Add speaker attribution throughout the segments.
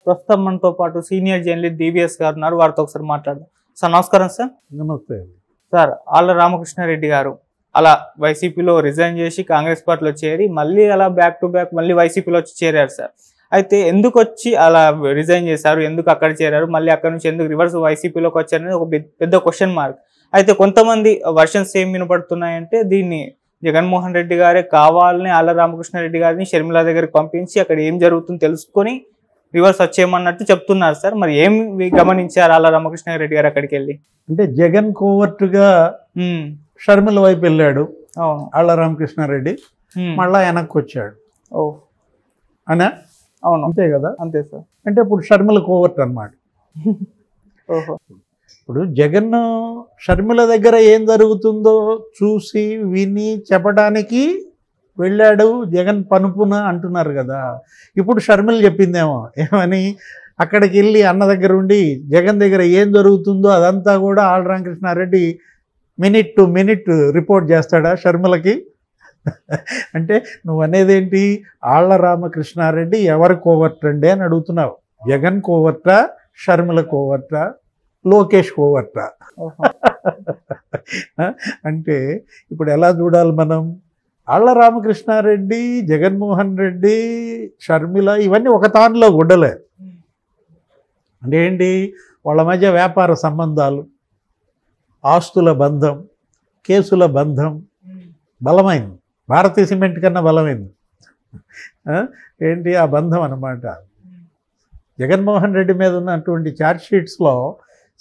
Speaker 1: ప్రస్తుతం మనతో పాటు సీనియర్ జర్నలిస్ట్ డివిఎస్ గారు ఉన్నారు. వారితో ఒకసారి మాట్లాడదాం. సార్ నమస్కారం సార్.
Speaker 2: నమస్తే
Speaker 1: సార్. ఆళ్ల రామకృష్ణారెడ్డి గారు అలా వైసీపీలో రిజైన్ చేసి కాంగ్రెస్ పార్టీలో చేరి మళ్ళీ అలా బ్యాక్ టు బ్యాక్ మళ్ళీ వైసీపీలో వచ్చి చేరారు సార్. అయితే ఎందుకు వచ్చి అలా రిజైన్ చేశారు, ఎందుకు అక్కడ చేరారు, మళ్ళీ అక్కడ నుంచి ఎందుకు రివర్స్ వైసీపీలోకి వచ్చారు అనేది ఒక పెద్ద క్వశ్చన్ మార్క్. అయితే కొంతమంది వర్షన్స్ ఏం వినపడుతున్నాయంటే దీన్ని జగన్మోహన్ రెడ్డి గారే కావాలని ఆళ్ల రామకృష్ణారెడ్డి గారిని షర్మిల దగ్గరికి పంపించి అక్కడ ఏం జరుగుతుందో తెలుసుకొని రివర్స్ వచ్చేయమన్నట్టు చెప్తున్నారు సార్. మరి ఏం గమనించారు ఆళ్ల రామకృష్ణారెడ్డి గారు అక్కడికి వెళ్ళి?
Speaker 2: అంటే జగన్ కోవర్టుగా షర్మిల వైపు వెళ్ళాడు ఆళ్ల రామకృష్ణారెడ్డి, మళ్ళా వెనక్కి వచ్చాడు. అనా?
Speaker 1: అవును,
Speaker 2: అంతే కదా.
Speaker 1: అంతే సార్.
Speaker 2: అంటే ఇప్పుడు షర్మిల కోవర్ట్ అన్నమాట.
Speaker 1: ఓహో.
Speaker 2: ఇప్పుడు జగన్ షర్మిల దగ్గర ఏం జరుగుతుందో చూసి విని చెప్పడానికి వెళ్ళాడు జగన్ పనుపున అంటున్నారు కదా. ఇప్పుడు షర్మిల చెప్పిందేమో ఏమని, అక్కడికి వెళ్ళి అన్న దగ్గర ఉండి జగన్ దగ్గర ఏం జరుగుతుందో అదంతా కూడా Alla Ramakrishna Reddy minute to minute report చేస్తాడా షర్మిలకి? అంటే నువ్వు అనేది ఏంటి, ఆళ్ల రామకృష్ణారెడ్డి ఎవరి కోవర్ట్ అండి అని అడుగుతున్నావు. జగన్ కోవర్టా, షర్మిల కోవర్టా, లోకేష్ కోవర్టా? అంటే ఇప్పుడు ఎలా చూడాలి మనం? ఆళ్ల రామకృష్ణారెడ్డి, జగన్మోహన్ రెడ్డి, షర్మిల ఇవన్నీ ఒక తానులో గుడ్డలే. అంటే ఏంటి, వాళ్ళ మధ్య వ్యాపార సంబంధాలు, ఆస్తుల బంధం, కేసుల బంధం బలమైంది. భారతీయ సిమెంట్ కన్నా బలమైంది. ఏంటి ఆ బంధం అన్నమాట. జగన్మోహన్ రెడ్డి మీద ఉన్నటువంటి ఛార్జ్షీట్స్లో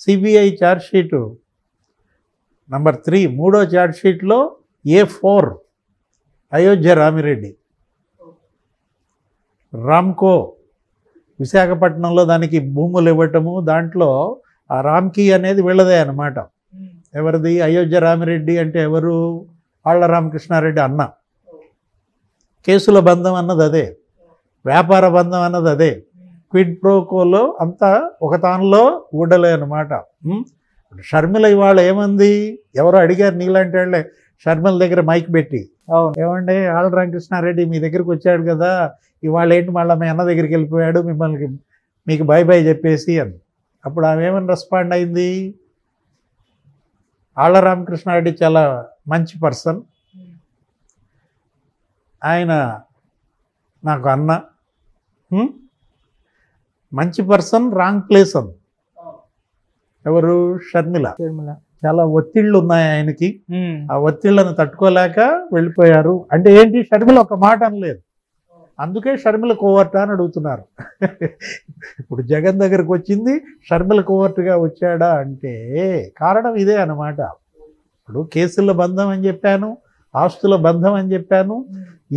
Speaker 2: సిబిఐ ఛార్జ్షీటు నంబర్ 3 మూడో ఛార్జ్షీట్లో A4 అయోధ్య రామిరెడ్డి, రామ్కో విశాఖపట్నంలో దానికి భూములు ఇవ్వటము, దాంట్లో ఆ రామ్కీ అనేది వీళ్ళదే అన్నమాట. ఎవరిది? అయోధ్య రామిరెడ్డి అంటే ఎవరు? ఆళ్ల రామకృష్ణారెడ్డి అన్న. కేసుల బంధం అన్నది అదే, వ్యాపార బంధం అన్నది అదే. క్విడ్ ప్రోకోలో అంతా ఒక తానులో ఊడలే అన్నమాట. షర్మిల ఇవాళ ఏమంది, ఎవరో అడిగారు నీలాంటి వాళ్ళే షర్మిల దగ్గర మైక్ పెట్టి, ఏమండి ఆళ్ల రామకృష్ణారెడ్డి మీ దగ్గరికి వచ్చాడు కదా, ఇవాళ ఏంటి మళ్ళీ మీ అన్న దగ్గరికి వెళ్ళిపోయాడు మిమ్మల్ని మీకు బై బై చెప్పేసి అని. అప్పుడు ఆమె ఏమని రెస్పాండ్ అయింది, ఆళ్ల రామకృష్ణారెడ్డి చాలా మంచి పర్సన్, ఆయన నాకు అన్న, మంచి పర్సన్ రాంగ్ ప్లేస్ అని. ఎవరు? షర్మిల. చాలా ఒత్తిళ్ళు ఉన్నాయి ఆయనకి, ఆ ఒత్తిళ్లను తట్టుకోలేక వెళ్ళిపోయారు. అంటే ఏంటి, షర్మిల ఒక మాట అనలేదు, అందుకే షర్మిల కోవర్ట్ అని అడుగుతున్నారు. ఇప్పుడు జగన్ దగ్గరకు వచ్చింది షర్మిల కోవర్ట్గా వచ్చాడా అంటే కారణం ఇదే అన్నమాట. ఇప్పుడు కేసుల బంధం అని చెప్పాను, ఆస్తుల బంధం అని చెప్పాను,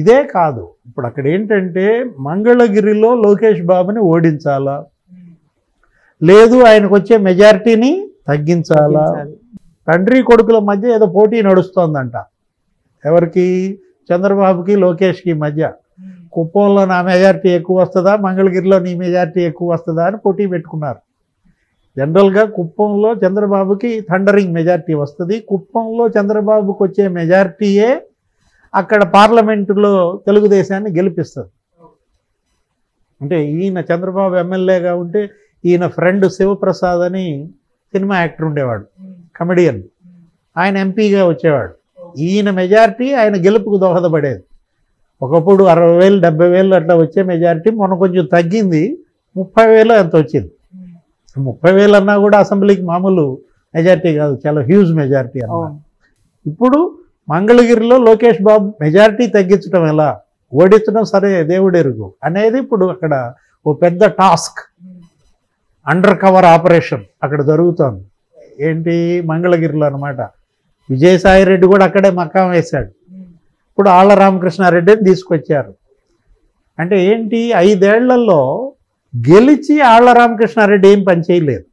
Speaker 2: ఇదే కాదు. ఇప్పుడు అక్కడ ఏంటంటే మంగళగిరిలో లోకేష్ బాబుని ఓడించాలా, లేదు ఆయనకు వచ్చే మెజారిటీని తగ్గించాలా. తండ్రి కొడుకుల మధ్య ఏదో పోటీ నడుస్తోందంట. ఎవరికి? చంద్రబాబుకి లోకేష్కి మధ్య. కుప్పంలో నా మెజారిటీ ఎక్కువ వస్తుందా, మంగళగిరిలో నీ మెజారిటీ ఎక్కువ వస్తుందా అని పోటీ పెట్టుకున్నారు. జనరల్గా కుప్పంలో చంద్రబాబుకి థండరింగ్ మెజారిటీ వస్తుంది. కుప్పంలో చంద్రబాబుకి వచ్చే మెజారిటీయే అక్కడ పార్లమెంటులో తెలుగుదేశాన్ని గెలిపిస్తుంది. అంటే ఈయన చంద్రబాబు ఎమ్మెల్యేగా ఉంటే ఈయన ఫ్రెండ్ శివప్రసాద్ అని సినిమా యాక్టర్ ఉండేవాడు, కమెడియన్, ఆయన ఎంపీగా వచ్చేవాడు. ఈయన మెజారిటీ ఆయన గెలుపుకు దోహదపడేది. ఒకప్పుడు 60,000 70,000 అట్లా వచ్చే మెజారిటీ మొన్న కొంచెం తగ్గింది, 30,000 ఎంత వచ్చింది. 30,000 అన్నా కూడా అసెంబ్లీకి మామూలు మెజారిటీ కాదు, చాలా హ్యూజ్ మెజారిటీ అన్నమాట. ఇప్పుడు మంగళగిరిలో లోకేష్ బాబు మెజారిటీ తగ్గించడం ఎలా, ఓడించడం సరే దేవుడెరుగు అనేది ఇప్పుడు అక్కడ ఓ పెద్ద టాస్క్, అండర్ కవర్ ఆపరేషన్ అక్కడ జరుగుతోంది. ఏంటి? మంగళగిరిలో అనమాట. విజయసాయిరెడ్డి కూడా అక్కడే మకాం వేశాడు. ఇప్పుడు ఆళ్ల రామకృష్ణారెడ్డిని తీసుకొచ్చారు. అంటే ఏంటి, 5 ఏళ్లలో గెలిచి ఆళ్ల రామకృష్ణారెడ్డి ఏం పని చేయలేదు.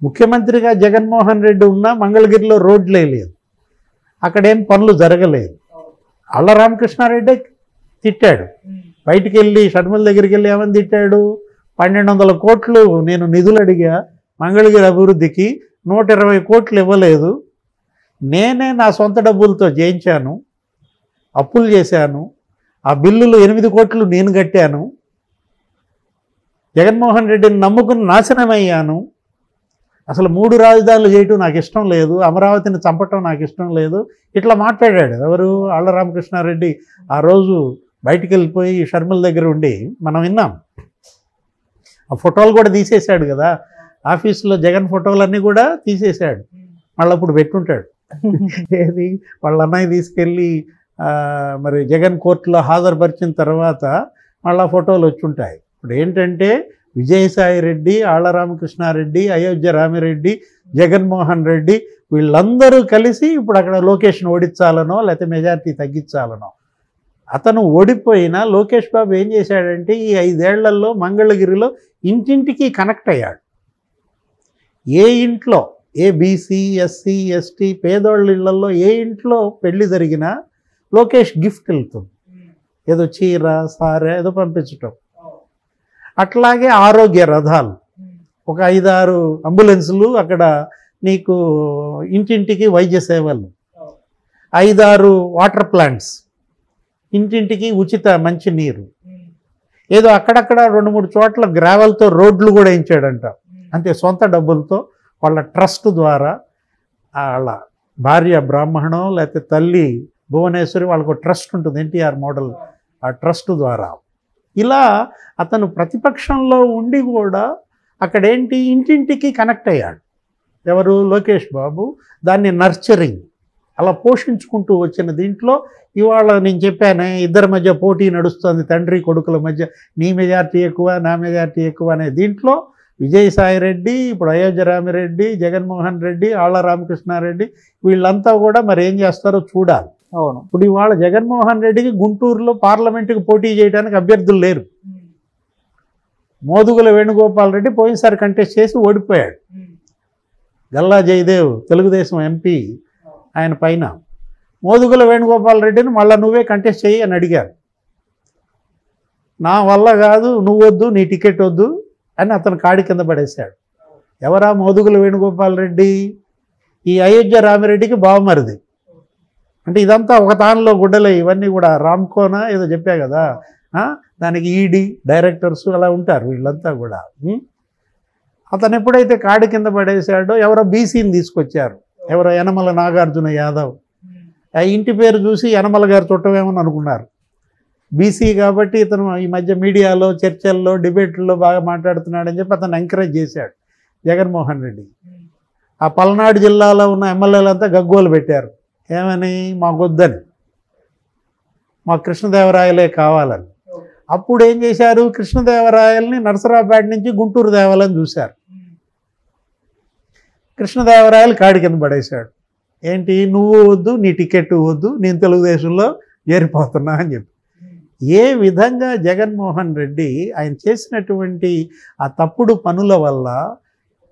Speaker 2: ముఖ్యమంత్రిగా జగన్మోహన్ రెడ్డి ఉన్నా మంగళగిరిలో రోడ్లే లేదు, అక్కడేం పనులు జరగలేదు. ఆళ్ల రామకృష్ణారెడ్డి తిట్టాడు, బయటికి వెళ్ళి షర్మిల దగ్గరికి వెళ్ళి ఏమని తిట్టాడు, 1200 కోట్లు నేను నిధులు అడిగా మంగళగిరి అభివృద్ధికి, 120 కోట్లు ఇవ్వలేదు, నేనే నా సొంత డబ్బులతో చేయించాను, అప్పులు చేశాను, ఆ బిల్లులు 8 కోట్లు నేను కట్టాను, జగన్మోహన్ రెడ్డిని నమ్ముకుని నాశనమయ్యాను, అసలు 3 రాజధానులు చేయటం నాకు ఇష్టం లేదు, అమరావతిని చంపటం నాకు ఇష్టం లేదు, ఇట్లా మాట్లాడాడు. ఎవరు? ఆళ్ల రామకృష్ణారెడ్డి. ఆ రోజు బయటికి వెళ్ళిపోయి షర్మిల దగ్గర ఉండి మనం విన్నాం. ఆ ఫోటోలు కూడా తీసేశాడు కదా, ఆఫీసులో జగన్ ఫోటోలన్నీ కూడా తీసేశాడు. మళ్ళీ అప్పుడు పెట్టుంటాడు. ఏది? వాళ్ళ అన్నయ్య తీసుకెళ్ళి మరి జగన్ కోర్టులో హాజరుపరిచిన తర్వాత మళ్ళీ ఫోటోలు వచ్చుంటాయి. ఇప్పుడు ఏంటంటే విజయసాయి రెడ్డి, ఆళ్ల రామకృష్ణారెడ్డి, అయోధ్య రామిరెడ్డి, జగన్మోహన్ రెడ్డి వీళ్ళందరూ కలిసి ఇప్పుడు అక్కడ లోకేష్ను ఓడించాలనో లేకపోతే మెజారిటీ తగ్గించాలనో. అతను ఓడిపోయినా లోకేష్ బాబు ఏం చేశాడంటే ఈ 5 ఏళ్లలో మంగళగిరిలో ఇంటింటికి కనెక్ట్ అయ్యాడు. ఏ ఇంట్లో, ఏ బీసీ, ఎస్సీ, ఎస్టీ పేదోళ్ళ ఇళ్లలో ఏ ఇంట్లో పెళ్లి జరిగినా లోకేష్ గిఫ్ట్ వెళ్తుంది, ఏదో చీర సారే ఏదో పంపించటం. అట్లాగే ఆరోగ్య రథాలు, ఒక 5-6 అంబులెన్సులు అక్కడ నీకు ఇంటింటికి వైద్య సేవలు, 5-6 వాటర్ ప్లాంట్స్, ఇంటింటికి ఉచిత మంచినీరు, ఏదో అక్కడక్కడ 2-3 చోట్ల గ్రావెల్తో రోడ్లు కూడా వేయించాడంట. అంతే, సొంత డబ్బులతో వాళ్ళ ట్రస్ట్ ద్వారా. వాళ్ళ భార్య బ్రాహ్మణం లేకపోతే తల్లి భువనేశ్వరి, వాళ్ళకు ట్రస్ట్ ఉంటుంది, ఎన్టీఆర్ మోడల్, ఆ ట్రస్ట్ ద్వారా. ఇలా అతను ప్రతిపక్షంలో ఉండి కూడా అక్కడేంటి ఇంటింటికి కనెక్ట్ అయ్యాడు. ఎవరు? లోకేష్ బాబు. దాన్ని నర్చరింగ్ అలా పోషించుకుంటూ వచ్చిన దీంట్లో ఇవాళ నేను చెప్పానే, ఇద్దరి మధ్య పోటీ నడుస్తుంది, తండ్రి కొడుకుల మధ్య, నీ మెజార్టీ ఎక్కువ నా మెజార్టీ ఎక్కువ అనే దీంట్లో విజయసాయి రెడ్డి, ఇప్పుడు అయోధ్య రామిరెడ్డి, జగన్మోహన్ రెడ్డి, ఆళ్ల రామకృష్ణారెడ్డి వీళ్ళంతా కూడా మరి ఏం చేస్తారో చూడాలి.
Speaker 1: అవును.
Speaker 2: ఇప్పుడు ఇవాళ జగన్మోహన్ రెడ్డికి గుంటూరులో పార్లమెంటుకి పోటీ చేయడానికి అభ్యర్థులు లేరు. మోదుగుల వేణుగోపాల్ రెడ్డి పోయినసారి కంటెస్ట్ చేసి ఓడిపోయాడు. గల్లా జయదేవ్ తెలుగుదేశం ఎంపీ, ఆయన పైన మోదుగుల వేణుగోపాల్ రెడ్డిని మళ్ళీ నువ్వే కంటెస్ట్ చేయి అని అడిగారు. నా వల్ల కాదు, నువ్వు వద్దు, నీ టికెట్ వద్దు అని అతను కాడి కింద పడేశాడు. ఎవరా మోదుగుల వేణుగోపాల్ రెడ్డి? ఈ అయోధ్య రామిరెడ్డికి బావమరిది. అంటే ఇదంతా ఒక తానులో గుడ్డలే, ఇవన్నీ కూడా రామ్కోనా ఏదో చెప్పా కదా, దానికి ఈడీ డైరెక్టర్స్ అలా ఉంటారు వీళ్ళంతా కూడా. అతను ఎప్పుడైతే కాడి కింద పడేశాడో ఎవరో బీసీని తీసుకొచ్చారు, ఎవరో యనమల నాగార్జున యాదవ్. ఆ ఇంటి పేరు చూసి యనమల గారు చుట్టమేమని అనుకున్నారు. బీసీ కాబట్టి ఇతను ఈ మధ్య మీడియాలో చర్చల్లో డిబేట్లలో బాగా మాట్లాడుతున్నాడని చెప్పి అతను ఎంకరేజ్ చేశాడు జగన్మోహన్ రెడ్డి. ఆ పల్నాడు జిల్లాలో ఉన్న ఎమ్మెల్యేలంతా గగ్గోలు పెట్టారు, ఏమని? మాకొద్దని, మాకు కృష్ణదేవరాయలే కావాలని. అప్పుడు ఏం చేశారు? కృష్ణదేవరాయల్ని నరసరావుపేట నుంచి గుంటూరు దేవాలని చూశారు. కృష్ణదేవరాయలు కాడి కింద పడేశాడు. ఏంటి? నువ్వు వద్దు, నీ టికెట్ వద్దు, నేను తెలుగుదేశంలో చేరిపోతున్నా అని చెప్పి. ఏ విధంగా జగన్మోహన్ రెడ్డి ఆయన చేసినటువంటి ఆ తప్పుడు పనుల వల్ల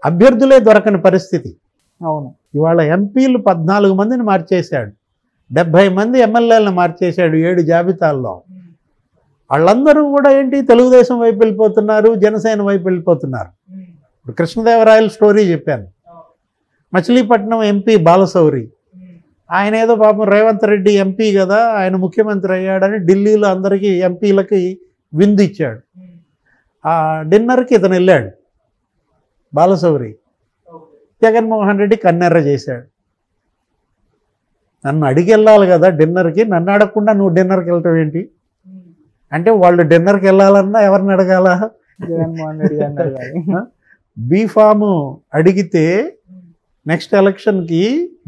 Speaker 2: అభ్యర్థులే దొరకని పరిస్థితి.
Speaker 1: అవును.
Speaker 2: ఇవాళ ఎంపీలు 14 మందిని మార్చేశాడు, 70 మంది ఎమ్మెల్యేలను మార్చేశాడు 7 జాబితాల్లో. వాళ్ళందరూ కూడా ఏంటి? తెలుగుదేశం వైపు వెళ్ళిపోతున్నారు, జనసేన వైపు వెళ్ళిపోతున్నారు. ఇప్పుడు కృష్ణదేవరాయల స్టోరీ చెప్పాను. మచిలీపట్నం ఎంపీ బాలశౌరి, ఆయన ఏదో పాపం రేవంత్ రెడ్డి ఎంపీ కదా, ఆయన ముఖ్యమంత్రి అయ్యాడని ఢిల్లీలో అందరికీ ఎంపీలకి విందు ఇచ్చాడు. ఆ డిన్నర్కి ఇతను వెళ్ళాడు బాలశౌరి. జగన్మోహన్ రెడ్డి కన్నెర్ర చేశాడు. నన్ను అడిగి వెళ్ళాలి కదా డిన్నర్కి, నన్ను అడగకుండా నువ్వు డిన్నర్కి వెళ్ళటం ఏంటి అంటే, వాళ్ళు డిన్నర్కి వెళ్ళాలన్నా ఎవరిని అడగాల?
Speaker 1: జగన్మోహన్ రెడ్డి అన్నారు.
Speaker 2: బీఫాము అడిగితే నెక్స్ట్ ఎలక్షన్కి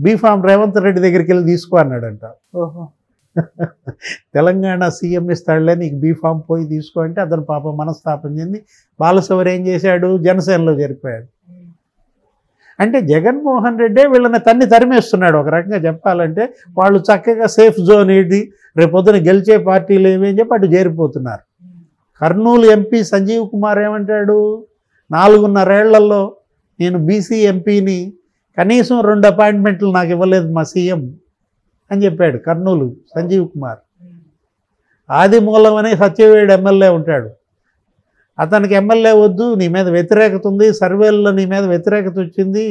Speaker 2: బీఫామ్ రేవంత్ రెడ్డి దగ్గరికి వెళ్ళి తీసుకో అన్నాడంట.
Speaker 1: ఓహో.
Speaker 2: తెలంగాణ సీఎం ఇస్తాడులే, నీకు బీఫామ్ పోయి తీసుకో అంటే అతను పాపం మనస్తాపం చెంది బాలశౌరి ఏం చేశాడు? జనసేనలో చేరిపోయాడు. అంటే జగన్మోహన్ రెడ్డే వీళ్ళని తరిమేస్తున్నాడు ఒక రకంగా చెప్పాలంటే. వాళ్ళు చక్కగా సేఫ్ జోన్ ఏది, రేపొద్దున గెలిచే పార్టీలు ఏమి అని చెప్పి అటు చేరిపోతున్నారు. కర్నూలు ఎంపీ సంజీవ్ కుమార్ ఏమంటాడు? 4.5 ఏళ్లలో నేను బీసీ ఎంపీని, కనీసం 2 అపాయింట్మెంట్లు నాకు ఇవ్వలేదు మా సీఎం అని చెప్పాడు కర్నూలు సంజీవ్ కుమార్. ఆదిమూలం అనే సత్యవేడు ఎమ్మెల్యే ఉంటాడు, అతనికి ఎమ్మెల్యే వద్దు, నీ మీద వ్యతిరేకత ఉంది, సర్వేల్లో నీ మీద వ్యతిరేకత వచ్చింది,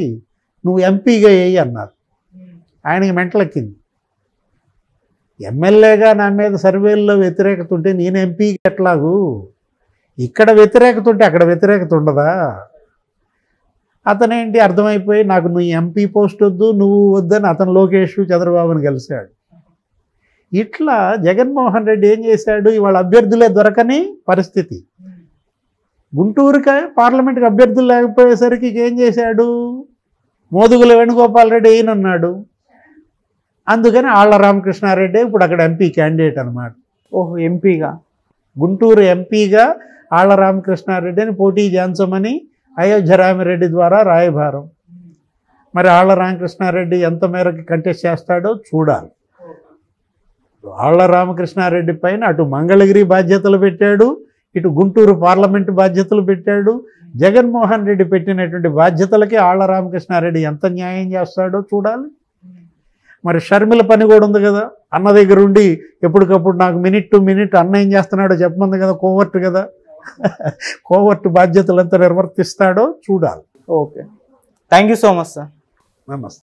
Speaker 2: నువ్వు ఎంపీగా వేయి అన్నారు. ఆయనకి మెంటలెక్కింది. ఎమ్మెల్యేగా నా మీద సర్వేల్లో వ్యతిరేకత ఉంటే నేను ఎంపీకి ఎట్లాగూ? ఇక్కడ వ్యతిరేకత ఉంటే అక్కడ వ్యతిరేకత ఉండదా? అతనేంటి అర్థమైపోయి నాకు నీ ఎంపీ పోస్ట్ వద్దు, నువ్వు వద్దని అతను లోకేష్ చంద్రబాబుని కలిశాడు. ఇట్లా జగన్మోహన్ రెడ్డి ఏం చేశాడు, ఇవాళ అభ్యర్థులే దొరకని పరిస్థితి. గుంటూరుకి పార్లమెంట్కి అభ్యర్థులు లేకపోయేసరికి ఏం చేశాడు, మోదుగుల వేణుగోపాల్ రెడ్డి అయినన్నాడు. అందుకని ఆళ్ల రామకృష్ణారెడ్డి ఇప్పుడు అక్కడ ఎంపీ క్యాండిడేట్ అనమాట.
Speaker 1: ఓహో, ఎంపీగా,
Speaker 2: గుంటూరు ఎంపీగా ఆళ్ల రామకృష్ణారెడ్డిని పోటీ చేయించమని అయోధ్య రామిరెడ్డి ద్వారా రాయబారం. మరి ఆళ్ల రామకృష్ణారెడ్డి ఎంత మేరకు కంటెస్ట్ చేస్తాడో చూడాలి. ఆళ్ల రామకృష్ణారెడ్డి పైన అటు మంగళగిరి బాధ్యతలు పెట్టాడు, ఇటు గుంటూరు పార్లమెంటు బాధ్యతలు పెట్టాడు. జగన్మోహన్ రెడ్డి పెట్టినటువంటి బాధ్యతలకి ఆళ్ల రామకృష్ణారెడ్డి ఎంత న్యాయం చేస్తాడో చూడాలి. మరి షర్మిల పని కూడా ఉంది కదా, అన్న దగ్గర ఉండి ఎప్పటికప్పుడు నాకు మినిట్ టు మినిట్ అన్న ఏం చేస్తున్నాడో చెప్పమంది కదా, కోవర్ట్ కదా. కోవర్ట్ బాధ్యతలు ఎంత నిర్వర్తిస్తాడో చూడాలి.
Speaker 1: Okay, thank you so much sir.
Speaker 2: నమస్తే.